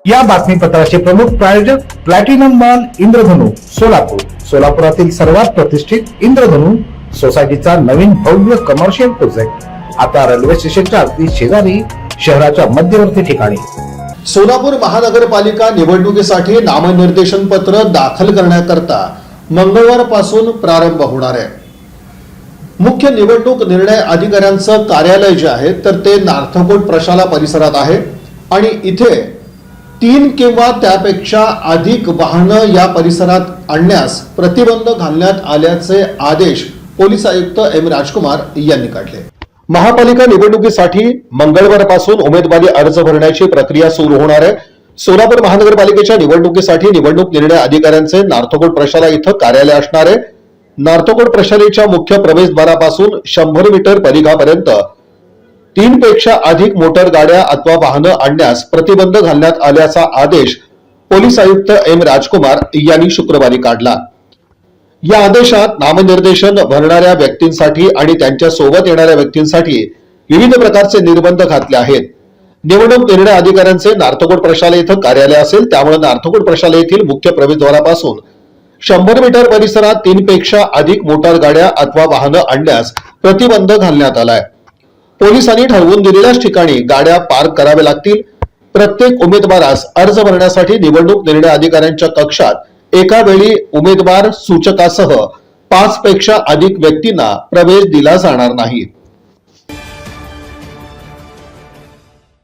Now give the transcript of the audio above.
या बातमीपत्राचे प्रमुख प्रायोजक प्लॅटिनम मॉल इंद्रधनु सोलापूर. सोलापुरातील सर्वात प्रतिष्ठित इंद्रधनु सोसायटीचा नवीन भव्य कमर्शियल प्रोजेक्ट आता रेल्वे स्टेशनच्या अगदी शेजारी शहराच्या मध्यवर्ती ठिकाणी. सोलापूर महानगरपालिका निवडणुकीसाठी नामनिर्देशन पत्र दाखल करण्याकरता मंगळवारपासून प्रारंभ होणार आहे. मुख्य निवडणूक निर्णय अधिकाऱ्यांचं कार्यालय जे आहे तर ते नार्थकोट प्रशाला परिसरात आहे आणि इथे 3 किंवा त्यापेक्षा अधिक वाहनं या परिसरात आणण्यास प्रतिबंध घालण्यात आल्याचे आदेश पोलीस आयुक्त एम राजकुमार यांनी काढले. महापालिका निवडणुकीसाठी मंगळवारपासून उमेदवारी अर्ज भरण्याची प्रक्रिया सुरू होणार आहे. सोलापूर महानगरपालिकेच्या निवडणुकीसाठी निवडणूक निर्णय अधिकाऱ्यांचे नार्थकोट प्रशाला इथं कार्यालय असणार आहे. नार्थकोट प्रशालेच्या मुख्य प्रवेशद्वारापासून 100 मीटर परिघापर्यंत 3 पेक्षा अधिक मोटर गाड्या अथवा वाहनं आणण्यास प्रतिबंध घालण्यात आल्याचा आदेश पोलीस आयुक्त एम राजकुमार यांनी शुक्रवारी काढला. या आदेशात नामनिर्देशन भरणाऱ्या व्यक्तींसाठी आणि त्यांच्या सोबत येणाऱ्या व्यक्तींसाठी विविध प्रकारचे निर्बंध घातले आहेत. निवडणूक निर्णय अधिकाऱ्यांचे नार्थकोट प्रशाले इथं कार्यालय असेल, त्यामुळे नार्थकोट प्रशाले येथील मुख्य प्रवेशद्वारापासून 100 मीटर परिसरात 3 पेक्षा अधिक मोटार गाड्या अथवा वाहनं आणण्यास प्रतिबंध घालण्यात आलाय. पोलिसांनी ठरवून दिलेल्याच ठिकाणी गाड्या पार्क कराव्या लागतील. प्रत्येक उमेदवारास अर्ज भरण्यासाठी निवडणूक निर्णय अधिकाऱ्यांच्या कक्षात एका वेळी उमेदवार सूचकासह 5 पेक्षा अधिक व्यक्तींना प्रवेश दिला जाणार नाही.